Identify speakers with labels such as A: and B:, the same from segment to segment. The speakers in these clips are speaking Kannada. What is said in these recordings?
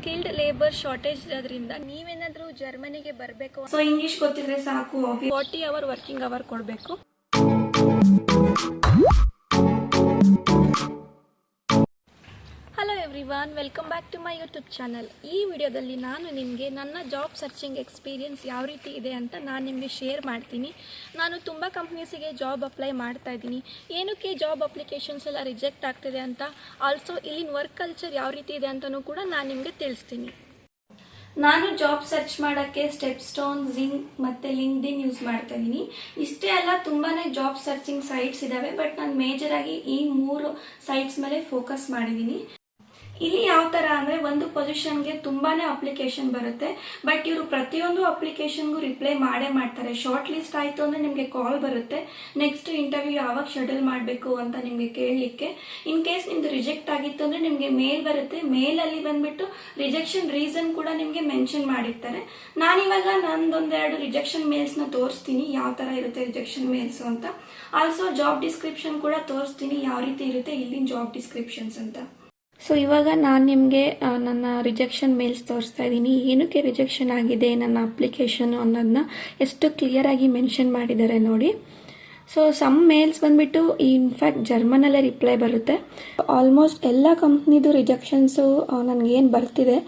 A: ಸ್ಕಿಲ್ಡ್ ಲೇಬರ್ ಶಾರ್ಟೇಜ್ ಇರೋದ್ರಿಂದ ನೀವೇನಾದರೂ ಜರ್ಮನಿಗೆ ಬರಬೇಕು,
B: ಸೊ ಇಂಗ್ಲಿಷ್ ಗೊತ್ತಿದ್ರೆ ಸಾಕು,
A: 40 ಅವರ್ ವರ್ಕಿಂಗ್ ಅವರ್ ಕೊಡಬೇಕು. Hello everyone, welcome back to my YouTube channel. ಈ ವಿಡಿಯೋದಲ್ಲಿ ನಾನು ನಿಮಗೆ ನನ್ನ ಜಾಬ್ ಸರ್ಚಿಂಗ್ ಎಕ್ಸ್ಪೀರಿಯನ್ಸ್ ಯಾವ ರೀತಿ ಇದೆ ಅಂತ ನಾನು ನಿಮಗೆ ಶೇರ್ ಮಾಡ್ತೀನಿ. ನಾನು ತುಂಬ ಕಂಪ್ನೀಸಿಗೆ ಜಾಬ್ ಅಪ್ಲೈ ಮಾಡ್ತಾ ಇದ್ದೀನಿ, ಏನಕ್ಕೆ ಜಾಬ್ ಅಪ್ಲಿಕೇಶನ್ಸ್ ಎಲ್ಲ ರಿಜೆಕ್ಟ್ ಆಗ್ತಿದೆ ಅಂತ, ಆಲ್ಸೋ ಇಲ್ಲಿನ ವರ್ಕ್ ಕಲ್ಚರ್ ಯಾವ ರೀತಿ ಇದೆ ಅಂತಲೂ ಕೂಡ ನಾನು ನಿಮಗೆ ತಿಳಿಸ್ತೀನಿ. ನಾನು ಜಾಬ್ ಸರ್ಚ್ ಮಾಡೋಕ್ಕೆ ಸ್ಟೆಪ್ಸ್ಟೋನ್, ಜಿಂಗ್ ಮತ್ತು ಲಿಂಕ್ಡ್ಇನ್ ಯೂಸ್ ಮಾಡ್ತಾ ಇದ್ದೀನಿ. ಇಷ್ಟೇ ಅಲ್ಲ, ತುಂಬಾ ಜಾಬ್ ಸರ್ಚಿಂಗ್ ಸೈಟ್ಸ್ ಇದ್ದಾವೆ, ಬಟ್ ನಾನು ಮೇಜರಾಗಿ ಈ 3 ಸೈಟ್ಸ್ ಮೇಲೆ ಫೋಕಸ್ ಮಾಡಿದ್ದೀನಿ. ಇಲ್ಲಿ ಯಾವ ಥರ ಅಂದರೆ, ಒಂದು ಪೊಸಿಷನ್ಗೆ ತುಂಬಾ ಅಪ್ಲಿಕೇಶನ್ ಬರುತ್ತೆ, ಬಟ್ ಇವರು ಪ್ರತಿಯೊಂದು ಅಪ್ಲಿಕೇಶನ್ಗೂ ರಿಪ್ಲೈ ಮಾಡೇ ಮಾಡ್ತಾರೆ. ಶಾರ್ಟ್ ಲಿಸ್ಟ್ ಆಯಿತು ಅಂದರೆ ನಿಮಗೆ ಕಾಲ್ ಬರುತ್ತೆ, ನೆಕ್ಸ್ಟ್ ಇಂಟರ್ವ್ಯೂ ಯಾವಾಗ ಶೆಡ್ಯೂಲ್ ಮಾಡಬೇಕು ಅಂತ ನಿಮಗೆ ಕೇಳಲಿಕ್ಕೆ. ಇನ್ ಕೇಸ್ ನಿಮ್ಮದು ರಿಜೆಕ್ಟ್ ಆಗಿತ್ತು ಅಂದರೆ ನಿಮಗೆ ಮೇಲ್ ಬರುತ್ತೆ, ಮೇಲಲ್ಲಿ ಬಂದುಬಿಟ್ಟು ರಿಜೆಕ್ಷನ್ ರೀಸನ್ ಕೂಡ ನಿಮಗೆ ಮೆನ್ಷನ್ ಮಾಡಿರ್ತಾರೆ. ನಾನಿವಾಗ ನಂದೊಂದೆರಡು ರಿಜೆಕ್ಷನ್ ಮೇಲ್ಸ್ನ ತೋರಿಸ್ತೀನಿ, ಯಾವ ಥರ ಇರುತ್ತೆ ರಿಜೆಕ್ಷನ್ ಮೇಲ್ಸು ಅಂತ. ಆಲ್ಸೋ ಜಾಬ್ ಡಿಸ್ಕ್ರಿಪ್ಷನ್ ಕೂಡ ತೋರಿಸ್ತೀನಿ, ಯಾವ ರೀತಿ ಇರುತ್ತೆ ಇಲ್ಲಿನ ಜಾಬ್ ಡಿಸ್ಕ್ರಿಪ್ಷನ್ಸ್ ಅಂತ. ಸೊ ಇವಾಗ ನಾನು ನಿಮಗೆ ನನ್ನ ರಿಜೆಕ್ಷನ್ ಮೇಲ್ಸ್ ತೋರಿಸ್ತಾ ಇದ್ದೀನಿ. ಏನಕ್ಕೆ ರಿಜೆಕ್ಷನ್ ಆಗಿದೆ ನನ್ನ ಅಪ್ಲಿಕೇಶನ್ ಅನ್ನೋದನ್ನ ಎಷ್ಟು ಕ್ಲಿಯರಾಗಿ ಮೆನ್ಷನ್ ಮಾಡಿದ್ದಾರೆ ನೋಡಿ. ಸೊ ಸಮ್ ಮೇಲ್ಸ್ ಬಂದುಬಿಟ್ಟು ಇನ್ಫ್ಯಾಕ್ಟ್ ಜರ್ಮನಲ್ಲೇ ರಿಪ್ಲೈ ಬರುತ್ತೆ. ಆಲ್ಮೋಸ್ಟ್ ಎಲ್ಲ ಕಂಪ್ನಿದು ರಿಜೆಕ್ಷನ್ಸು ನನಗೇನು ಬರ್ತಿದೆ,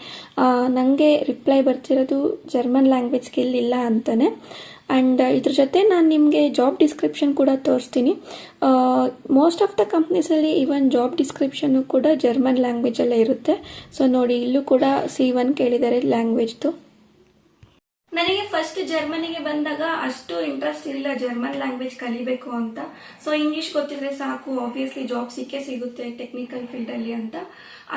A: ನನಗೆ ರಿಪ್ಲೈ ಬರ್ತಿರೋದು ಜರ್ಮನ್ ಲ್ಯಾಂಗ್ವೇಜ್ ಸ್ಕಿಲ್ ಇಲ್ಲ ಅಂತಲೇ. ಆ್ಯಂಡ್ ಇದ್ರ ಜೊತೆ ನಾನು ನಿಮಗೆ ಜಾಬ್ ಡಿಸ್ಕ್ರಿಪ್ಷನ್ ಕೂಡ ತೋರಿಸ್ತೀನಿ. ಮೋಸ್ಟ್ ಆಫ್ ದ ಕಂಪ್ನೀಸಲ್ಲಿ ಈವನ್ ಜಾಬ್ ಡಿಸ್ಕ್ರಿಪ್ಷನ್ನು ಕೂಡ ಜರ್ಮನ್ ಲ್ಯಾಂಗ್ವೇಜಲ್ಲೇ ಇರುತ್ತೆ. ಸೊ ನೋಡಿ, ಇಲ್ಲೂ ಕೂಡ C1 ಕೇಳಿದ್ದಾರೆ ಲ್ಯಾಂಗ್ವೇಜ್ದು. ನನಗೆ ಫಸ್ಟ್ ಜರ್ಮನಿಗೆ ಬಂದಾಗ ಅಷ್ಟು ಇಂಟ್ರೆಸ್ಟ್ ಇರಲಿಲ್ಲ ಜರ್ಮನ್ ಲ್ಯಾಂಗ್ವೇಜ್ ಕಲಿಬೇಕು ಅಂತ. ಸೊ ಇಂಗ್ಲಿಷ್ ಗೊತ್ತಿದ್ರೆ ಸಾಕು, ಆಬ್ವಿಯಸ್ಲಿ ಜಾಬ್ ಸಿಗುತ್ತೆ ಟೆಕ್ನಿಕಲ್ ಫೀಲ್ಡಲ್ಲಿ ಅಂತ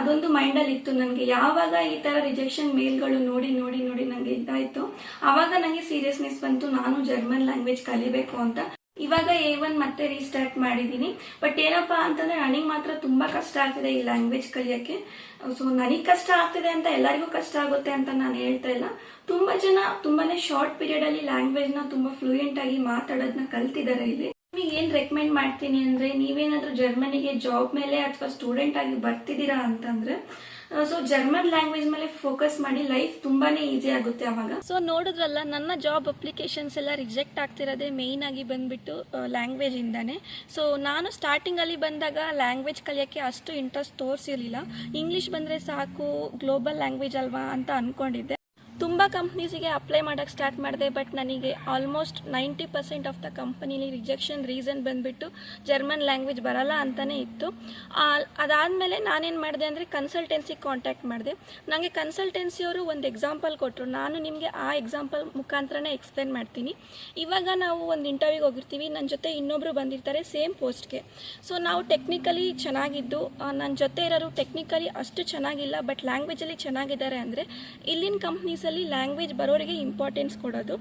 A: ಅದೊಂದು ಮೈಂಡಲ್ಲಿ ಇತ್ತು ನನಗೆ. ಯಾವಾಗ ಈ ಥರ ರಿಜೆಕ್ಷನ್ ಮೇಲ್ಗಳು ನೋಡಿ ನೋಡಿ ನೋಡಿ ನನಗೆ ಇದಾಯಿತು, ಆವಾಗ ನನಗೆ ಸೀರಿಯಸ್ನೆಸ್ ಬಂತು, ನಾನು ಜರ್ಮನ್ ಲ್ಯಾಂಗ್ವೇಜ್ ಕಲಿಬೇಕು ಅಂತ. ಇವಾಗ A1 ಮತ್ತೆ ರೀಸ್ಟಾರ್ಟ್ ಮಾಡಿದ್ದೀನಿ. ಬಟ್ ಏನಪ್ಪಾ ಅಂತಂದ್ರೆ, ನನಗೆ ಮಾತ್ರ ತುಂಬಾ ಕಷ್ಟ ಆಗ್ತಿದೆ ಈ ಲ್ಯಾಂಗ್ವೇಜ್ ಕಲಿಯೋಕ್ಕೆ. ಸೊ ನನಗೆ ಕಷ್ಟ ಆಗ್ತಿದೆ ಅಂತ ಎಲ್ಲರಿಗೂ ಕಷ್ಟ ಆಗುತ್ತೆ ಅಂತ ನಾನು ಹೇಳ್ತಾ ಇಲ್ಲ. ತುಂಬಾ ಜನ ತುಂಬಾನೇ ಶಾರ್ಟ್ ಪೀರಿಯಡ್ ಅಲ್ಲಿ ಲ್ಯಾಂಗ್ವೇಜ್ನ ತುಂಬಾ ಫ್ಲೂಯೆಂಟ್ ಆಗಿ ಮಾತಾಡೋದನ್ನ ಕಲ್ತಿದ್ದಾರೆ ಇಲ್ಲಿ. ನಿಮಗೆ ಏನು ರೆಕಮೆಂಡ್ ಮಾಡ್ತೀನಿ ಅಂದರೆ, ನೀವೇನಾದರೂ ಜರ್ಮನಿಗೆ ಜಾಬ್ ಮೇಲೆ ಅಥವಾ ಸ್ಟೂಡೆಂಟ್ ಆಗಿ ಬರ್ತಿದ್ದೀರಾ ಅಂತಂದರೆ ಸೊ ಜರ್ಮನ್ ಲ್ಯಾಂಗ್ವೇಜ್ ಮೇಲೆ ಫೋಕಸ್ ಮಾಡಿ, ಲೈಫ್ ತುಂಬಾನೇ ಈಸಿ ಆಗುತ್ತೆ ಅವಾಗ. ಸೊ ನೋಡಿದ್ರಲ್ಲ, ನನ್ನ ಜಾಬ್ ಅಪ್ಲಿಕೇಶನ್ಸ್ ಎಲ್ಲ ರಿಜೆಕ್ಟ್ ಆಗ್ತಿರೋದೇ ಮೇಯ್ನ್ ಆಗಿ ಬಂದ್ಬಿಟ್ಟು ಲ್ಯಾಂಗ್ವೇಜ್ ಇಂದಾನೆ. ಸೊ ನಾನು ಸ್ಟಾರ್ಟಿಂಗಲ್ಲಿ ಬಂದಾಗ ಲ್ಯಾಂಗ್ವೇಜ್ ಕಲಿಯೋಕ್ಕೆ ಅಷ್ಟು ಇಂಟ್ರೆಸ್ಟ್ ತೋರಿಸಿರಲಿಲ್ಲ. ಇಂಗ್ಲೀಷ್ ಬಂದರೆ ಸಾಕು, ಗ್ಲೋಬಲ್ ಲ್ಯಾಂಗ್ವೇಜ್ ಅಲ್ವಾ ಅಂತ ಅಂದ್ಕೊಂಡಿದ್ದೆ. ತುಂಬ ಕಂಪ್ನೀಸಿಗೆ ಅಪ್ಲೈ ಮಾಡೋಕ್ಕೆ ಸ್ಟಾರ್ಟ್ ಮಾಡಿದೆ, ಬಟ್ ನನಗೆ ಆಲ್ಮೋಸ್ಟ್ 90% ಆಫ್ ದ ಕಂಪನಿಲಿ ರಿಜೆಕ್ಷನ್ ರೀಸನ್ ಬಂದುಬಿಟ್ಟು ಜರ್ಮನ್ ಲ್ಯಾಂಗ್ವೇಜ್ ಬರಲ್ಲ ಅಂತಲೇ ಇತ್ತು. ಅದಾದಮೇಲೆ ನಾನೇನು ಮಾಡಿದೆ ಅಂದರೆ ಕನ್ಸಲ್ಟೆನ್ಸಿಗೆ ಕಾಂಟ್ಯಾಕ್ಟ್ ಮಾಡಿದೆ. ನನಗೆ ಕನ್ಸಲ್ಟೆನ್ಸಿಯವರು ಒಂದು ಎಕ್ಸಾಂಪಲ್ ಕೊಟ್ಟರು, ನಾನು ನಿಮಗೆ ಆ ಎಕ್ಸಾಂಪಲ್ ಮುಖಾಂತರನೇ ಎಕ್ಸ್ಪ್ಲೇನ್ ಮಾಡ್ತೀನಿ. ಇವಾಗ ನಾವು ಒಂದು ಇಂಟರ್ವ್ಯೂಗೆ ಹೋಗಿರ್ತೀವಿ, ನನ್ನ ಜೊತೆ ಇನ್ನೊಬ್ಬರು ಬಂದಿರ್ತಾರೆ ಸೇಮ್ ಪೋಸ್ಟ್ಗೆ. ಸೊ ನಾವು ಟೆಕ್ನಿಕಲಿ ಚೆನ್ನಾಗಿದ್ದು, ನನ್ನ ಜೊತೆ ಇರೋರು ಟೆಕ್ನಿಕಲಿ ಅಷ್ಟು ಚೆನ್ನಾಗಿಲ್ಲ, ಬಟ್ ಲ್ಯಾಂಗ್ವೇಜಲ್ಲಿ ಚೆನ್ನಾಗಿದ್ದಾರೆ ಅಂದರೆ ಇಲ್ಲಿನ ಕಂಪ್ನೀಸಲ್ಲಿ ಲ್ಯಾಂಗ್ವೇಜ್ ಬರೋರಿಗೆ ಇಂಪಾರ್ಟೆನ್ಸ್ ಕೊಡೋದು.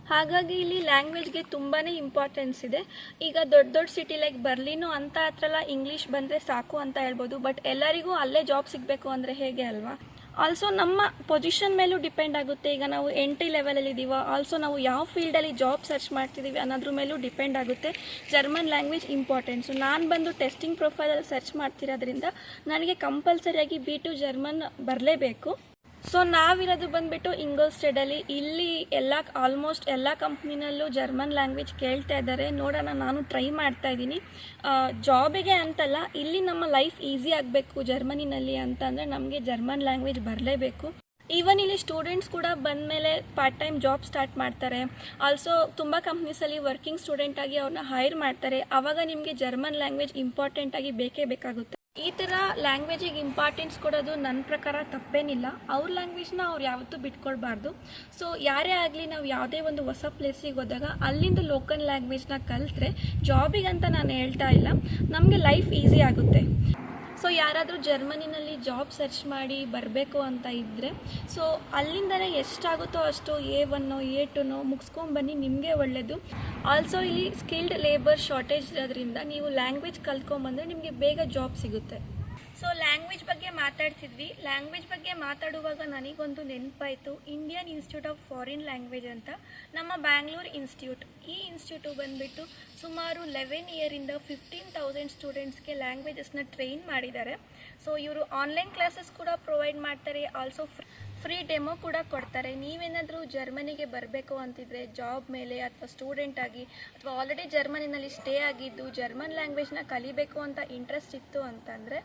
A: ಹಾಗಾಗಿ ಇಲ್ಲಿ ಲ್ಯಾಂಗ್ವೇಜ್ಗೆ ತುಂಬಾ ಇಂಪಾರ್ಟೆನ್ಸ್ ಇದೆ. ಈಗ ದೊಡ್ಡ ಸಿಟಿ ಲೈಕ್ ಬರ್ಲಿನು ಅಂತ ಹತ್ರಲ್ಲ ಇಂಗ್ಲೀಷ್ ಬಂದರೆ ಸಾಕು ಅಂತ ಹೇಳ್ಬೋದು, ಬಟ್ ಎಲ್ಲರಿಗೂ ಅಲ್ಲೇ ಜಾಬ್ ಸಿಗಬೇಕು ಅಂದರೆ ಹೇಗೆ ಅಲ್ವಾ. ಆಲ್ಸೋ ನಮ್ಮ ಪೊಸಿಷನ್ ಮೇಲೂ ಡಿಪೆಂಡ್ ಆಗುತ್ತೆ. ಈಗ ನಾವು ಎಂಟ್ರಿ ಲೆವೆಲಲ್ಲಿ ಇದ್ದೀವ, ಆಲ್ಸೋ ನಾವು ಯಾವ ಫೀಲ್ಡಲ್ಲಿ ಜಾಬ್ ಸರ್ಚ್ ಮಾಡ್ತಿದ್ದೀವಿ ಅನ್ನೋದ್ರ ಮೇಲೂ ಡಿಪೆಂಡ್ ಆಗುತ್ತೆ ಜರ್ಮನ್ ಲ್ಯಾಂಗ್ವೇಜ್ ಇಂಪಾರ್ಟೆನ್ಸು. ನಾನು ಬಂದು ಟೆಸ್ಟಿಂಗ್ ಪ್ರೊಫೈಲಲ್ಲಿ ಸರ್ಚ್ ಮಾಡ್ತಿರೋದ್ರಿಂದ ನನಗೆ ಕಂಪಲ್ಸರಿಯಾಗಿ B2 ಜರ್ಮನ್ ಬರಲೇಬೇಕು. ಸೊ ನಾವಿರೋದು ಬಂದುಬಿಟ್ಟು ಇಂಗೋಲ್ಸ್ಟೆಡಲ್ಲಿ. ಇಲ್ಲಿ ಆಲ್ಮೋಸ್ಟ್ ಎಲ್ಲ ಕಂಪ್ನಿನಲ್ಲೂ ಜರ್ಮನ್ ಲ್ಯಾಂಗ್ವೇಜ್ ಕೇಳ್ತಾ ಇದ್ದಾರೆ. ನೋಡೋಣ, ನಾನು ಟ್ರೈ ಮಾಡ್ತಾ ಇದ್ದೀನಿ. ಜಾಬಿಗೆ ಅಂತಲ್ಲ, ಇಲ್ಲಿ ನಮ್ಮ ಲೈಫ್ ಈಸಿ ಆಗಬೇಕು ಜರ್ಮನಿನಲ್ಲಿ ಅಂತಂದರೆ ನಮಗೆ ಜರ್ಮನ್ ಲ್ಯಾಂಗ್ವೇಜ್ ಬರಲೇಬೇಕು. ಈವನ್ ಇಲ್ಲಿ ಸ್ಟೂಡೆಂಟ್ಸ್ ಕೂಡ ಬಂದ ಮೇಲೆ ಪಾರ್ಟ್ ಟೈಮ್ ಜಾಬ್ ಸ್ಟಾರ್ಟ್ ಮಾಡ್ತಾರೆ. ಆಲ್ಸೋ ತುಂಬ ಕಂಪ್ನೀಸಲ್ಲಿ ವರ್ಕಿಂಗ್ ಸ್ಟೂಡೆಂಟ್ ಆಗಿ ಅವ್ರನ್ನ ಹೈರ್ ಮಾಡ್ತಾರೆ. ಆವಾಗ ನಿಮಗೆ ಜರ್ಮನ್ ಲ್ಯಾಂಗ್ವೇಜ್ ಇಂಪಾರ್ಟೆಂಟ್ ಆಗಿ ಬೇಕೇ ಬೇಕಾಗುತ್ತೆ. ಈ ಥರ ಲ್ಯಾಂಗ್ವೇಜಿಗೆ ಇಂಪಾರ್ಟೆನ್ಸ್ ಕೊಡೋದು ನನ್ನ ಪ್ರಕಾರ ತಪ್ಪೇನಿಲ್ಲ. ಅವ್ರ ಲ್ಯಾಂಗ್ವೇಜ್ನ ಅವ್ರು ಯಾವತ್ತೂ ಬಿಟ್ಕೊಡ್ಬಾರ್ದು. ಸೊ ಯಾರೇ ಆಗಲಿ, ನಾವು ಯಾವುದೇ ಒಂದು ಹೊಸ ಪ್ಲೇಸಿಗೆ ಹೋದಾಗ ಅಲ್ಲಿಂದ ಲೋಕಲ್ ಲ್ಯಾಂಗ್ವೇಜ್ನ ಕಲಿತ್ರೆ, ಜಾಬಿಗಂತ ನಾನು ಹೇಳ್ತಾ ಇಲ್ಲ, ನಮಗೆ ಲೈಫ್ ಈಸಿ ಆಗುತ್ತೆ. ಸೊ ಯಾರಾದರೂ ಜರ್ಮನಿನಲ್ಲಿ ಜಾಬ್ ಸರ್ಚ್ ಮಾಡಿ ಬರಬೇಕು ಅಂತ ಇದ್ದರೆ, ಸೊ ಅಲ್ಲಿಂದನೇ ಎಷ್ಟಾಗುತ್ತೋ ಅಷ್ಟು A1 A2 ಮುಗಿಸ್ಕೊಂಬನ್ನಿ, ನಿಮಗೆ ಒಳ್ಳೆಯದು. ಆಲ್ಸೋ ಇಲ್ಲಿ ಸ್ಕಿಲ್ಡ್ ಲೇಬರ್ ಶಾರ್ಟೇಜ್ ಇರೋದ್ರಿಂದ ನೀವು ಲ್ಯಾಂಗ್ವೇಜ್ ಕಲ್ತ್ಕೊಂಬಂದರೆ ನಿಮಗೆ ಬೇಗ ಜಾಬ್ ಸಿಗುತ್ತೆ. ಸೊ ಲ್ಯಾಂಗ್ವೇಜ್ ಬಗ್ಗೆ ಮಾತಾಡ್ತಿದ್ವಿ. ಲ್ಯಾಂಗ್ವೇಜ್ ಬಗ್ಗೆ ಮಾತಾಡುವಾಗ ನನಗೊಂದು ನೆನಪಾಯಿತು, Indian institute of foreign language ಅಂತ, ನಮ್ಮ ಬ್ಯಾಂಗ್ಳೂರ್ ಇನ್ಸ್ಟಿಟ್ಯೂಟ್. ಈ ಇನ್ಸ್ಟಿಟ್ಯೂಟು ಬಂದುಬಿಟ್ಟು ಸುಮಾರು 11 ಇಯರಿಂದ 15,000 ಸ್ಟೂಡೆಂಟ್ಸ್ಗೆ ಲ್ಯಾಂಗ್ವೇಜಸ್ನ ಟ್ರೈನ್ ಮಾಡಿದ್ದಾರೆ. ಸೊ ಇವರು ಆನ್ಲೈನ್ ಕ್ಲಾಸಸ್ ಕೂಡ ಪ್ರೊವೈಡ್ ಮಾಡ್ತಾರೆ, ಆಲ್ಸೋ ಫ್ರೀ ಡೆಮೋ ಕೂಡ ಕೊಡ್ತಾರೆ. ನೀವೇನಾದರೂ ಜರ್ಮನಿಗೆ ಬರಬೇಕು ಅಂತಿದ್ರೆ ಜಾಬ್ ಮೇಲೆ ಅಥವಾ ಸ್ಟೂಡೆಂಟ್ ಆಗಿ ಅಥವಾ ಆಲ್ರೆಡಿ ಜರ್ಮನಿನಲ್ಲಿ ಸ್ಟೇ ಆಗಿದ್ದು ಜರ್ಮನ್ ಲ್ಯಾಂಗ್ವೇಜ್ನ ಕಲಿಬೇಕು ಅಂತ ಇಂಟ್ರೆಸ್ಟ್ ಇತ್ತು ಅಂತಂದರೆ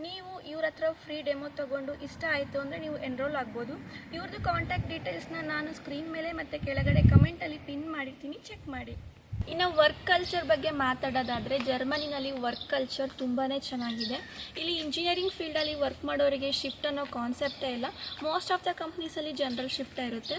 A: ನೀವು ಇವ್ರ ಹತ್ರ ಫ್ರೀ ಡೆಮೋ ತೊಗೊಂಡು ಇಷ್ಟ ಆಯಿತು ಅಂದರೆ ನೀವು ಎನ್ರೋಲ್ ಆಗ್ಬೋದು. ಇವ್ರದ್ದು ಕಾಂಟ್ಯಾಕ್ಟ್ ಡೀಟೇಲ್ಸ್ನ ನಾನು ಸ್ಕ್ರೀನ್ ಮೇಲೆ ಮತ್ತು ಕೆಳಗಡೆ ಕಮೆಂಟಲ್ಲಿ ಪಿನ್ ಮಾಡಿರ್ತೀನಿ, ಚೆಕ್ ಮಾಡಿ. ಇನ್ನು ವರ್ಕ್ ಕಲ್ಚರ್ ಬಗ್ಗೆ ಮಾತಾಡೋದಾದರೆ ಜರ್ಮನಿನಲ್ಲಿ ವರ್ಕ್ ಕಲ್ಚರ್ ತುಂಬಾ ಚೆನ್ನಾಗಿದೆ. ಇಲ್ಲಿ ಇಂಜಿನಿಯರಿಂಗ್ ಫೀಲ್ಡಲ್ಲಿ ವರ್ಕ್ ಮಾಡೋರಿಗೆ ಶಿಫ್ಟ್ ಅನ್ನೋ ಕಾನ್ಸೆಪ್ಟೇ ಇಲ್ಲ. ಮೋಸ್ಟ್ ಆಫ್ ದ ಕಂಪ್ನೀಸಲ್ಲಿ ಜನರಲ್ ಶಿಫ್ಟೇ ಇರುತ್ತೆ.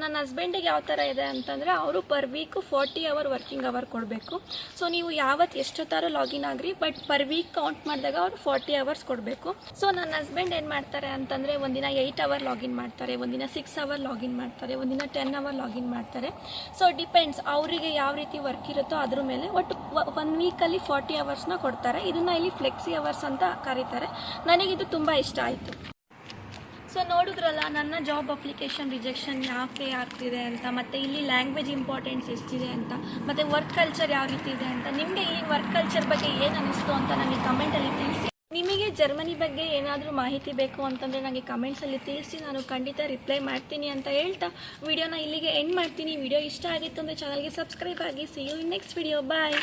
A: ನನ್ನ ಹಸ್ಬೆಂಡಿಗೆ ಯಾವ ಥರ ಇದೆ ಅಂತಂದರೆ ಅವರು per week 40 hour working hour ಕೊಡಬೇಕು. ಸೊ ನೀವು ಯಾವತ್ತು ಎಷ್ಟೊತ್ತಾರು ಲಾಗಿನ್ ಆಗ್ರಿ, ಬಟ್ ಪರ್ ವೀಕ್ ಕೌಂಟ್ ಮಾಡಿದಾಗ ಅವರು 40 ಅವರ್ಸ್ ಕೊಡಬೇಕು. ಸೊ ನನ್ನ ಹಸ್ಬೆಂಡ್ ಏನು ಮಾಡ್ತಾರೆ ಅಂತಂದರೆ ಒಂದಿನ 8 ಅವರ್ ಲಾಗಿನ್ ಮಾಡ್ತಾರೆ, ಒಂದಿನ 6 ಅವರ್ ಲಾಗಿನ್ ಮಾಡ್ತಾರೆ, ಒಂದಿನ 10 ಅವರ್ ಲಾಗಿನ್ ಮಾಡ್ತಾರೆ. ಸೊ ಡಿಪೆಂಡ್ಸ್ ಅವರಿಗೆ ಯಾವ ರೀತಿ ವರ್ಕ್ ಇರುತ್ತೋ ಅದ್ರ ಮೇಲೆ. ಒಟ್ಟು 1 ವೀಕಲ್ಲಿ 40 ಅವರ್ಸ್ನ ಕೊಡ್ತಾರೆ. ಇದನ್ನು ಇಲ್ಲಿ ಫ್ಲೆಕ್ಸಿ ಅವರ್ಸ್ ಅಂತ ಕರೀತಾರೆ. ನನಗಿದು ತುಂಬ ಇಷ್ಟ ಆಯಿತು. ಸೊ ನೋಡಿದ್ರಲ್ಲ ನನ್ನ ಜಾಬ್ ಅಪ್ಲಿಕೇಶನ್ ರಿಜೆಕ್ಷನ್ ಯಾಕೆ ಆಗ್ತಿದೆ ಅಂತ, ಮತ್ತು ಇಲ್ಲಿ ಲ್ಯಾಂಗ್ವೇಜ್ ಇಂಪಾರ್ಟೆನ್ಸ್ ಎಷ್ಟಿದೆ ಅಂತ, ಮತ್ತು ವರ್ಕ್ ಕಲ್ಚರ್ ಯಾವ ರೀತಿ ಇದೆ ಅಂತ. ನಿಮಗೆ ಈ ವರ್ಕ್ ಕಲ್ಚರ್ ಬಗ್ಗೆ ಏನು ಅನ್ನಿಸ್ತು ಅಂತ ನನಗೆ ಕಮೆಂಟಲ್ಲಿ ತಿಳಿಸಿ. ನಿಮಗೆ ಜರ್ಮನಿ ಬಗ್ಗೆ ಏನಾದರೂ ಮಾಹಿತಿ ಬೇಕು ಅಂತಂದರೆ ನನಗೆ ಕಮೆಂಟ್ಸಲ್ಲಿ ತಿಳಿಸಿ, ನಾನು ಖಂಡಿತ ರಿಪ್ಲೈ ಮಾಡ್ತೀನಿ ಅಂತ ಹೇಳ್ತಾ ವಿಡಿಯೋನ ಇಲ್ಲಿಗೆ ಎಂಡ್ ಮಾಡ್ತೀನಿ. ವಿಡಿಯೋ ಇಷ್ಟ ಆಗಿತ್ತು ಅಂದರೆ ಚಾನಲ್ಗೆ ಸಬ್ಸ್ಕ್ರೈಬ್ ಆಗಿ. See you in next video. Bye.